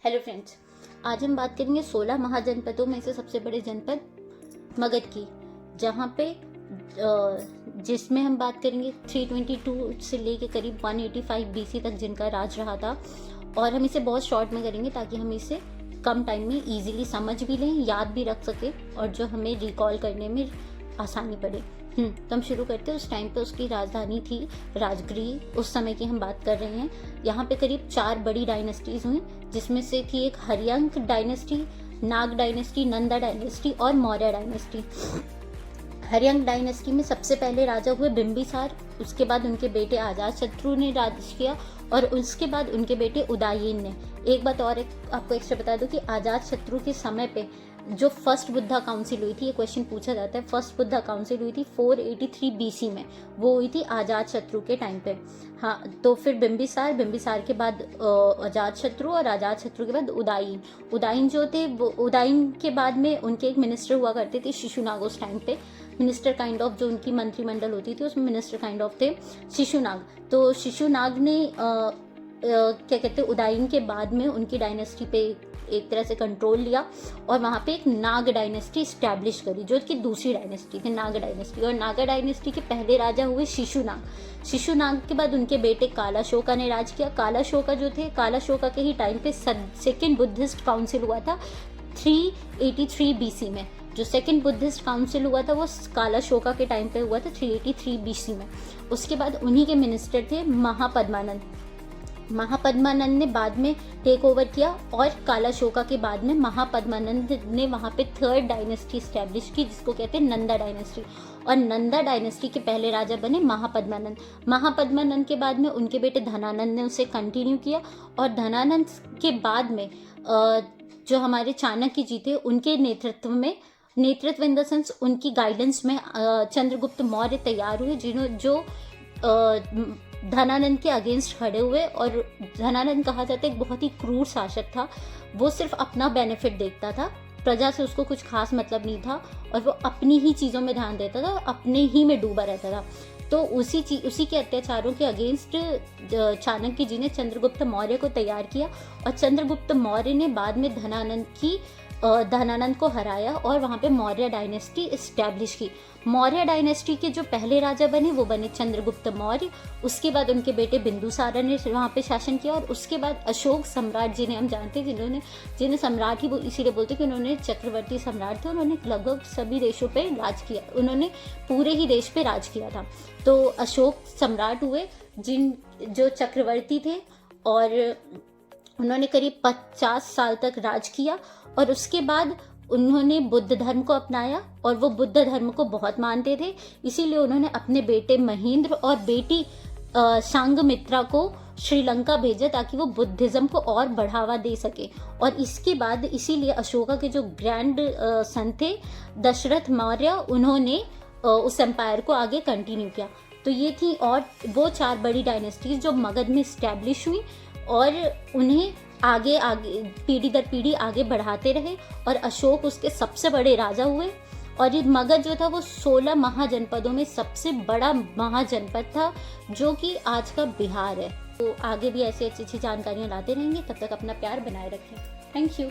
Hello friends, आज हम बात करेंगे 16 महाजनपदों में से सबसे बड़े जनपद मगध की, जहाँ पे जिसमें हम बात करेंगे 322 से लेके करीब 185 BC तक जिनका राज रहा था। और हम इसे बहुत शॉर्ट में करेंगे ताकि हम इसे कम टाइम में इजीली समझ भी लें, याद भी रख सके और जो हमें रिकॉल करने में आसानी पड़े। तो हम शुरू करते हैं। उस टाइम पे उसकी राजधानी थी राजगृह। उस समय की हम बात कर रहे हैं। यहाँ पे करीब 4 बड़ी डायनेस्टीज हुई, जिसमें से थी एक हर्यंक डायनेस्टी, नाग डायनेस्टी, नंदा डायनेस्टी और मौर्य डायनेस्टी। हर्यंक डायनेस्टी में सबसे पहले राजा हुए बिंबिसार, उसके बाद उनके बेटे अजातशत्रु ने राज किया और उसके बाद उनके बेटे उदयन ने। एक बात और आपको एक्स्ट्रा बता दूं कि अजातशत्रु के समय पे जो फर्स्ट बुद्धा काउंसिल हुई थी, ये क्वेश्चन पूछा जाता है, फर्स्ट बुद्धा काउंसिल हुई थी 483 BC में, वो हुई थी अजातशत्रु के टाइम पे। हाँ, तो फिर बिंबिसार के बाद अजातशत्रु और अजातशत्रु के बाद उदयन जो थे, वो उदयन के बाद में उनके एक मिनिस्टर हुआ करते थे शिशुनाग। उस टाइम पे मिनिस्टर काइंड ऑफ, जो उनकी मंत्रिमंडल होती थी उसमें मिनिस्टर काइंड ऑफ थे शिशुनाग। तो शिशुनाग ने क्या कहते हैं, उदयन के बाद में उनकी डायनेस्टी पे एक तरह से कंट्रोल लिया और वहाँ पे एक नाग डायनेस्टी स्टैब्लिश करी, जो कि दूसरी डायनेस्टी थी, नाग डायनेस्टी। और नागा डायनेस्टी के पहले राजा हुए शिशुनाग के बाद उनके बेटे कालाशोका ने राज किया। कालाशोका जो थे, कालाशोका के ही टाइम पे सेकेंड बुद्धिस्ट काउंसिल हुआ था 383 BC में। जो सेकेंड बुद्धिस्ट काउंसिल हुआ था वो कालाशोका के टाइम पे हुआ था 383 BC में। उसके बाद उन्हीं के मिनिस्टर थे महापद्मानंद ने बाद में टेक ओवर किया और कालाशोका के बाद में महापद्मानंद ने वहाँ पे थर्ड डायनेस्टी स्टैब्लिश की, जिसको कहते हैं नंदा डायनेस्टी। और नंदा डायनेस्टी के पहले राजा बने महापद्मानंद के बाद में उनके बेटे धनानंद ने उसे कंटिन्यू किया। और धनानंद के बाद में जो हमारे चाणक्य जी थे, उनके नेतृत्व इन द सेंस उनकी गाइडेंस में चंद्रगुप्त मौर्य तैयार हुए, जो धनानंद के अगेंस्ट खड़े हुए। और धनानंद कहा जाता है एक बहुत ही क्रूर शासक था। वो सिर्फ अपना बेनिफिट देखता था, प्रजा से उसको कुछ खास मतलब नहीं था और वो अपनी ही चीज़ों में ध्यान देता था, अपने ही में डूबा रहता था। तो उसी के अत्याचारों के अगेंस्ट चाणक्य जी ने चंद्रगुप्त मौर्य को तैयार किया और चंद्रगुप्त मौर्य ने बाद में धनानंद को हराया और वहाँ पे मौर्य डायनेस्टी इस्टेब्लिश की। मौर्य डायनेस्टी के जो पहले राजा बने वो बने चंद्रगुप्त मौर्य। उसके बाद उनके बेटे बिंदुसार ने वहाँ पे शासन किया और उसके बाद अशोक सम्राट, जिन्हें हम जानते हैं, जिन्हें सम्राट ही इसीलिए बोलते कि उन्होंने चक्रवर्ती सम्राट थे। उन्होंने लगभग सभी देशों पे राज किया, उन्होंने पूरे ही देश पे राज किया था। तो अशोक सम्राट हुए जो चक्रवर्ती थे और उन्होंने करीब 50 साल तक राज किया। और उसके बाद उन्होंने बुद्ध धर्म को अपनाया और वो बुद्ध धर्म को बहुत मानते थे, इसीलिए उन्होंने अपने बेटे महेंद्र और बेटी सांघमित्रा को श्रीलंका भेजा ताकि वो बुद्धिज्म को और बढ़ावा दे सके। और इसके बाद इसीलिए अशोका के जो ग्रैंड सन थे दशरथ मौर्य, उन्होंने उस एम्पायर को आगे कंटिन्यू किया। तो ये थी और वो 4 बड़ी डायनेस्टीज जो मगध में स्टैब्लिश हुई और उन्हें आगे पीढ़ी दर पीढ़ी आगे बढ़ाते रहे और अशोक उसके सबसे बड़े राजा हुए। और ये मगध जो था वो 16 महाजनपदों में सबसे बड़ा महाजनपद था, जो कि आज का बिहार है। तो आगे भी ऐसी अच्छी जानकारियाँ लाते रहेंगे। तब तक अपना प्यार बनाए रखें। Thank you.